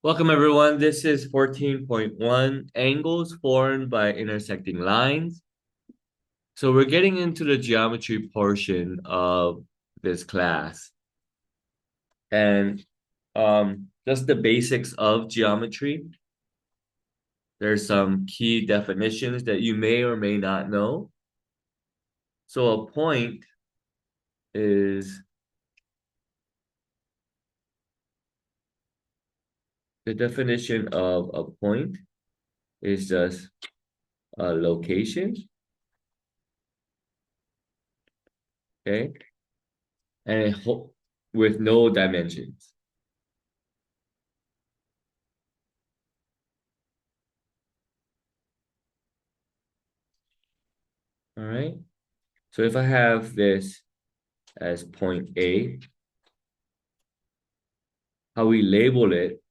Welcome everyone. This is 14.1 angles formed by intersecting lines. So we're getting into the geometry portion of this class. And just the basics of geometry. There's some key definitions that you may or may not know. So a point is the definition of a point is just a location, okay? And with no dimensions. All right. So if I have this as point A, how we label it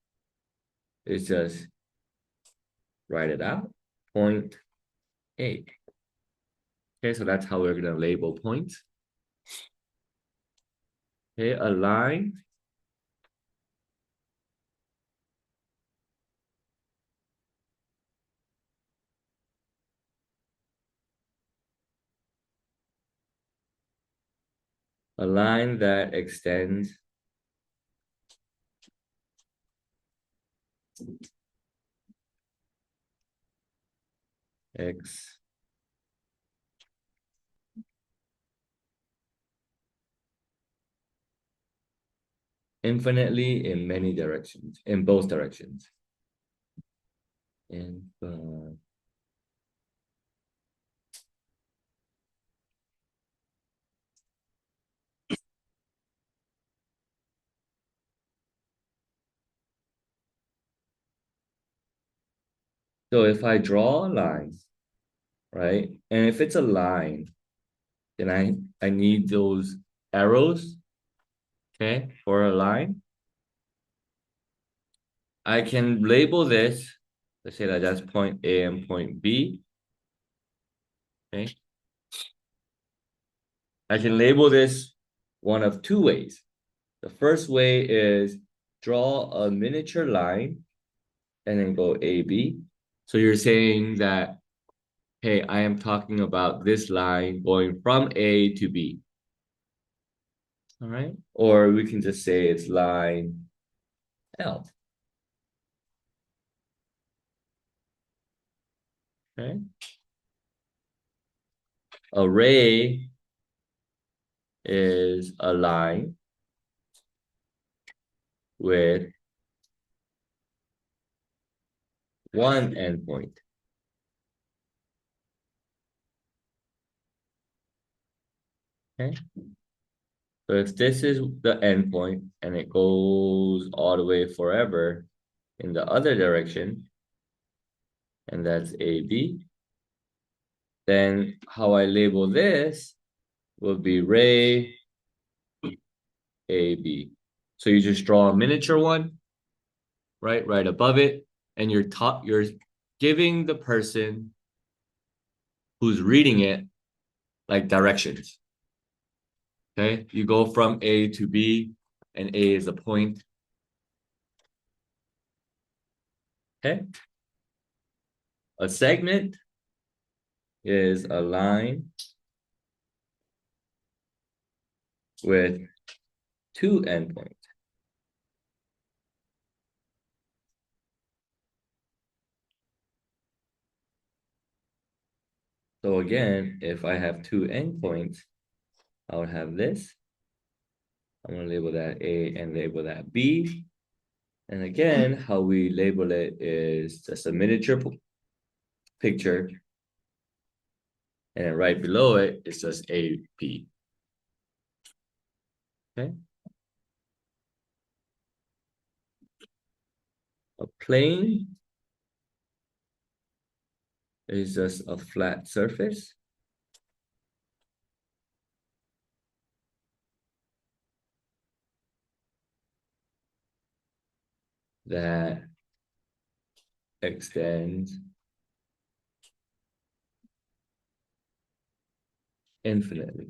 is just write it out, point A. Okay, so that's how we're gonna label points. Okay, a line that extends x infinitely in many directions, in both directions. And so if I draw a line, right? And if it's a line, then I need those arrows, okay, for a line. I can label this, let's say that that's point A and point B, okay? I can label this one of two ways. The first way is draw a miniature line and then go AB. So you're saying that, hey, I am talking about this line going from A to B. All right. Or we can just say it's line L. Okay. A ray is a line with one endpoint. Okay. So if this is the endpoint and it goes all the way forever in the other direction, and that's AB, then how I label this will be ray AB. So you just draw a miniature one, right above it, and you're giving the person who's reading it like directions. Okay, you go from A to B, and A is a point. Okay, a segment is a line with two endpoints. So again, if I have two endpoints, I would have this. I'm going to label that A and label that B. And again, how we label it is just a miniature picture. And then right below it, it's just AP. Okay. A plane is just a flat surface that extends infinitely.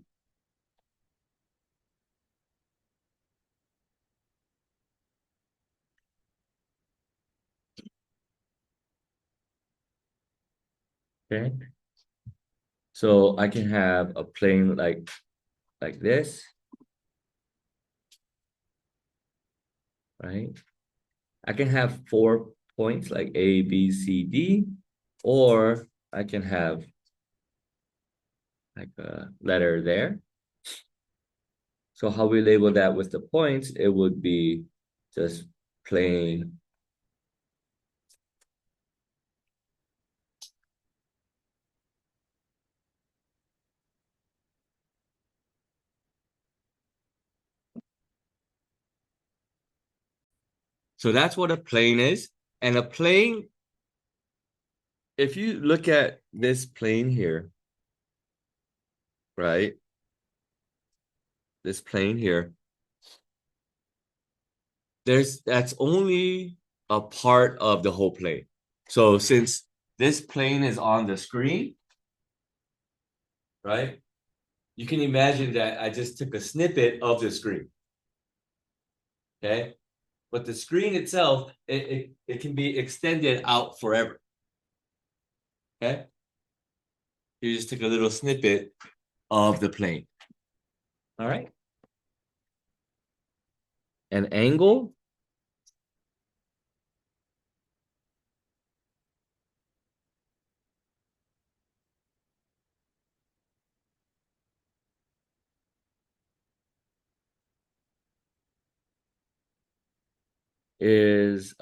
Okay. So I can have a plane like this, right? I can have 4 points like A, B, C, D, or I can have like a letter there. So how we label that with the points, it would be just plain. So that's what a plane is. And a plane, if you look at this plane here, right? This plane here, that's only a part of the whole plane. So since this plane is on the screen, right? You can imagine that I just took a snippet of the screen. Okay. But the screen itself, it can be extended out forever. Okay. You just took a little snippet of the plane. All right. An angle is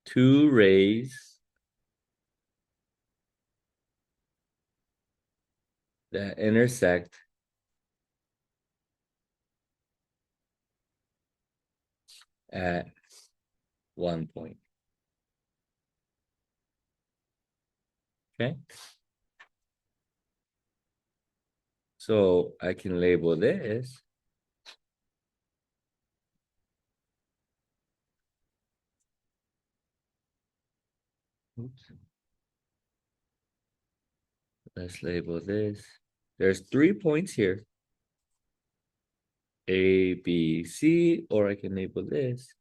two rays that intersect at one point. Okay. So I can label this oops. Let's label this. There's 3 points here. A, B, C, or I can label this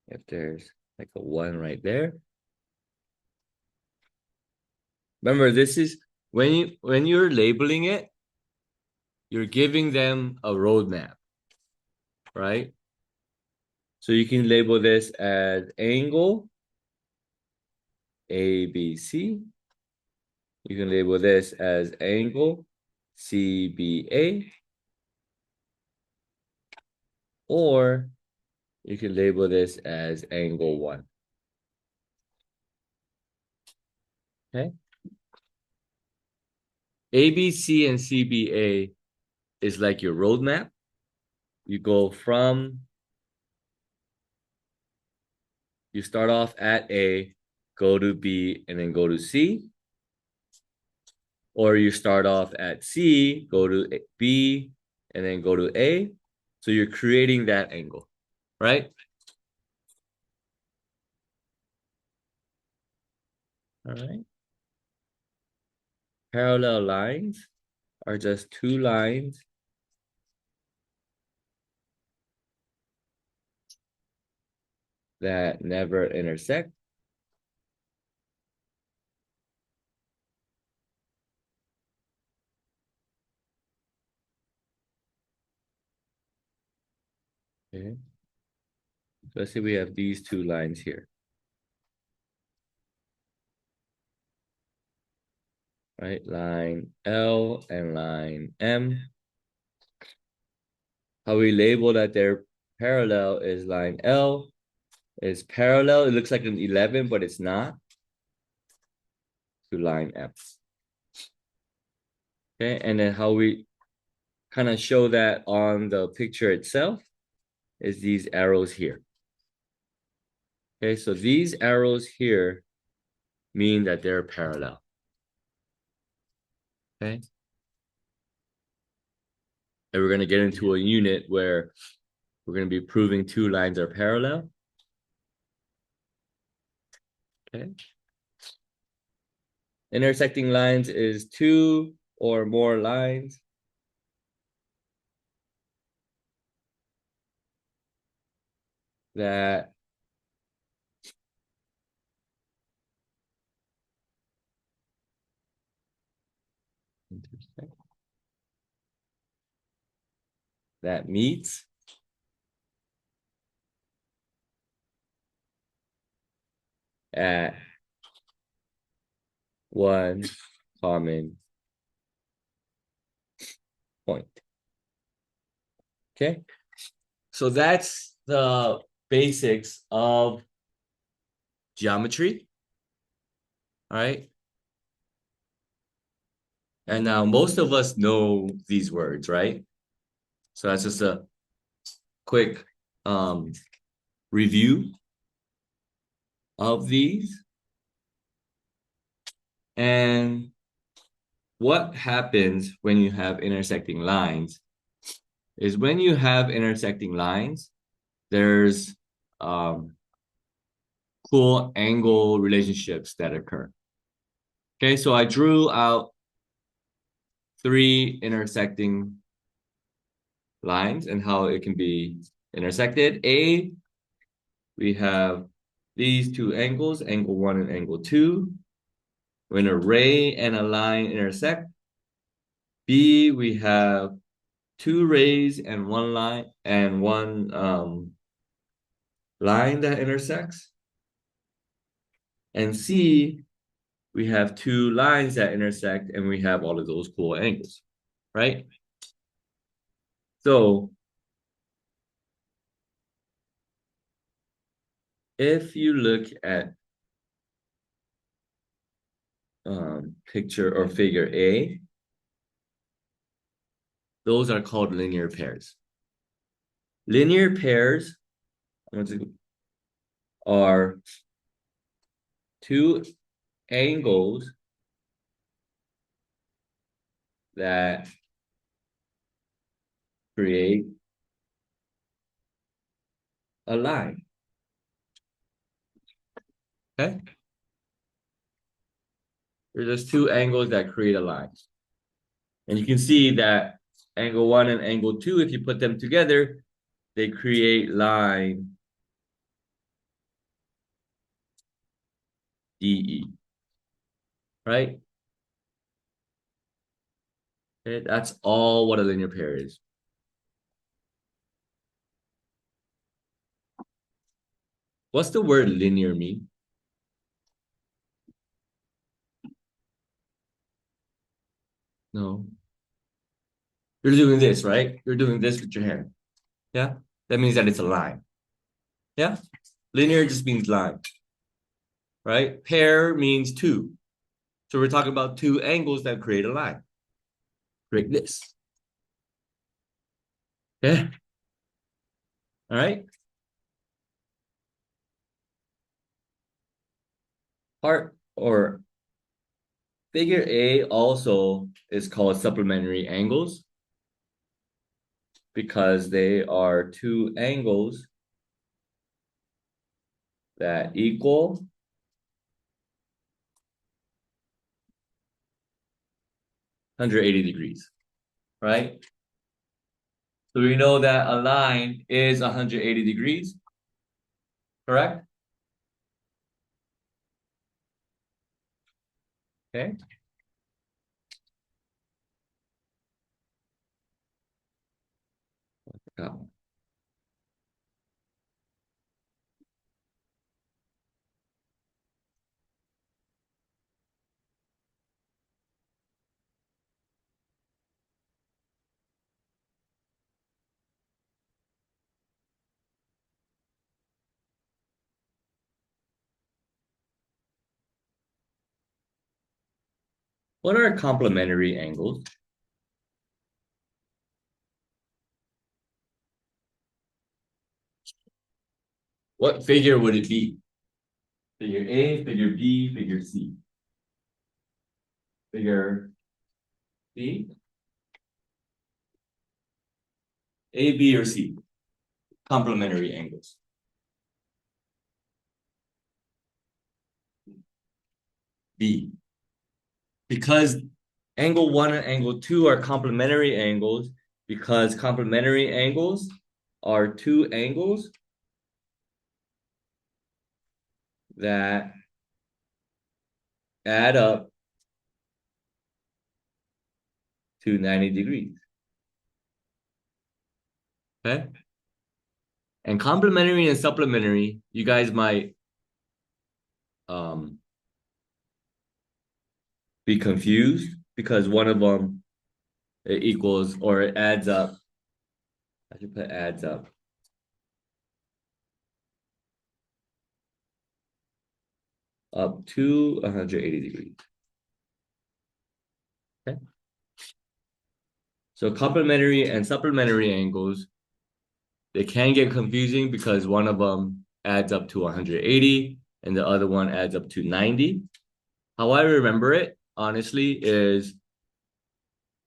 if there's like a 1 right there. Remember, this is when you're labeling it, you're giving them a roadmap, right? So you can label this as angle A, B, C. You can label this as angle C, B, A. Or you can label this as angle 1. Okay. ABC and CBA is like your roadmap. You go from, you start off at A, go to B, and then go to C. Or you start off at C, go to B, and then go to A. So you're creating that angle, right? All right. Parallel lines are just two lines that never intersect. Okay. So let's say we have these two lines here. Right? Line L and line M. How we label that they're parallel is line L is parallel. It looks like an 11, but it's not, to line M. Okay, and then how we kind of show that on the picture itself is these arrows here. Okay, so these arrows here mean that they're parallel. Okay. And we're going to get into a unit where we're going to be proving two lines are parallel. Okay. Intersecting lines is two or more lines that meets at one common point. Okay, so that's the basics of geometry. All right. And now most of us know these words, right? So that's just a quick review of these. And what happens when you have intersecting lines is when you have intersecting lines, there's cool angle relationships that occur. Okay, so I drew out 3 intersecting lines and how it can be intersected. A, we have these 2 angles, angle 1 and angle 2. When a ray and a line intersect. B, we have 2 rays and 1 line and 1 line that intersects. And C, we have 2 lines that intersect and we have all of those cool angles, right? So if you look at picture or figure A, those are called linear pairs. Linear pairs are 2 angles that create a line. Okay? There's just 2 angles that create a line. And you can see that angle 1 and angle 2, if you put them together, they create line DE. Right? Okay, that's all what a linear pair is. What's the word linear mean? No. You're doing this, right? You're doing this with your hand. Yeah? That means that it's a line. Yeah? Linear just means line. Right? Pair means 2. So we're talking about 2 angles that create a line. Create this. Yeah? All right? Part or figure A also is called supplementary angles because they are 2 angles that equal 180 degrees, right? So we know that a line is 180 degrees, correct? Okay. What are complementary angles? What figure would it be? Figure A, figure B, figure C. Figure B, A, B, or C? Complementary angles. B. Because angle 1 and angle 2 are complementary angles because complementary angles are 2 angles that add up to 90 degrees. Okay? And complementary and supplementary, you guys might be confused because one of them it equals or it adds up. I should put adds up. Up to 180 degrees. Okay. So complementary and supplementary angles, they can get confusing because one of them adds up to 180 and the other one adds up to 90. How I remember it, honestly, is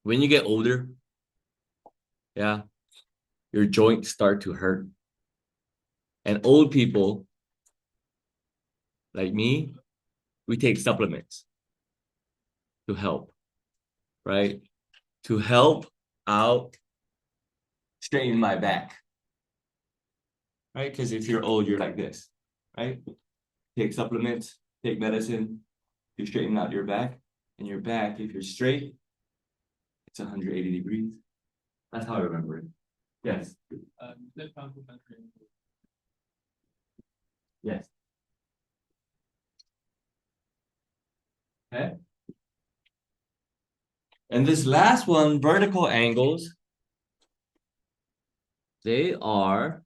when you get older, yeah, your joints start to hurt. And old people like me, we take supplements to help, right? To help out straighten my back, right? Because if you're old, you're like this, right? Take supplements, take medicine to straighten out your back. And your back, if you're straight, it's 180 degrees. That's how I remember it. Yes. Yes. Okay. And this last one, vertical angles, they are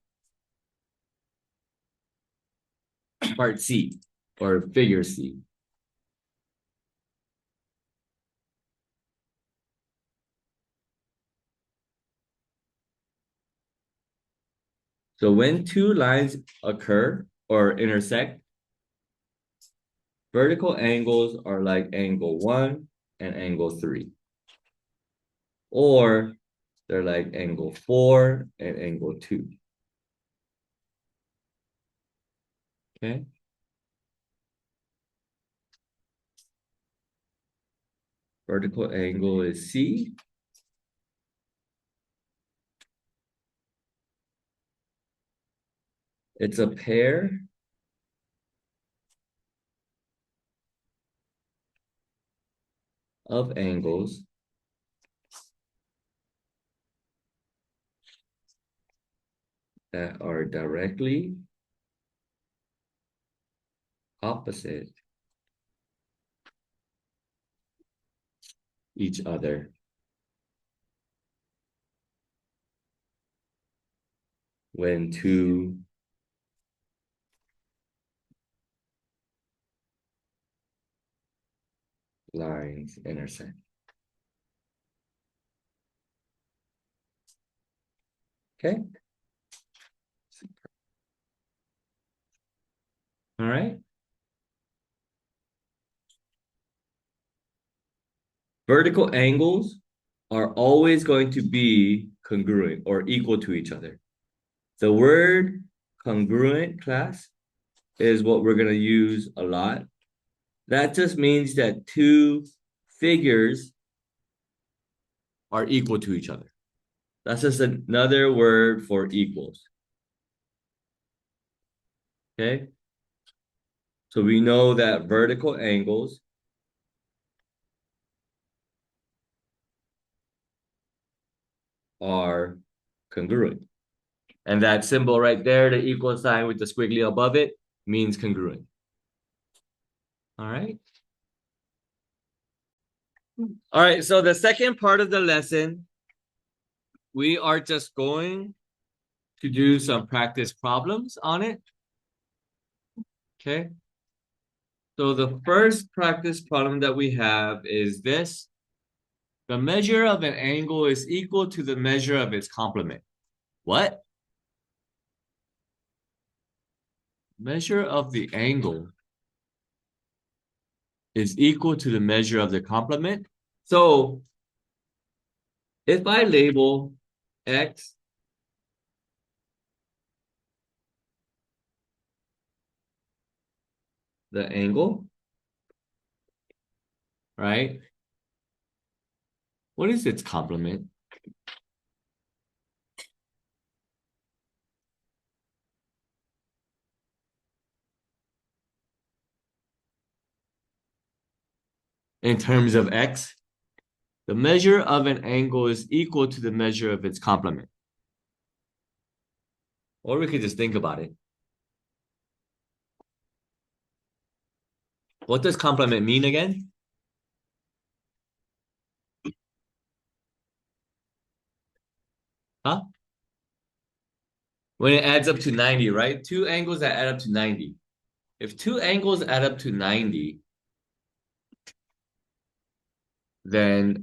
part C or figure C. So when two lines occur or intersect, vertical angles are like angle 1 and angle 3. Or they're like angle 4 and angle 2. Okay. Vertical angle is C. It's a pair of angles that are directly opposite each other when two lines intersect. Okay. All right. Vertical angles are always going to be congruent or equal to each other. The word congruent, class, is what we're going to use a lot. That just means that two figures are equal to each other. That's just another word for equals. Okay? So we know that vertical angles are congruent. And that symbol right there, the equal sign with the squiggly above it, means congruent. All right. All right, so the second part of the lesson, we are just going to do some practice problems on it. Okay. So the first practice problem that we have is this. The measure of an angle is equal to the measure of its complement. What? Measure of the angle is equal to the measure of the complement. So if I label X the angle, right? What is its complement? in terms of x, the measure of an angle is equal to the measure of its complement. Or we could just think about it. What does complement mean again? Huh? When it adds up to 90, right? Two angles that add up to 90. If two angles add up to 90, then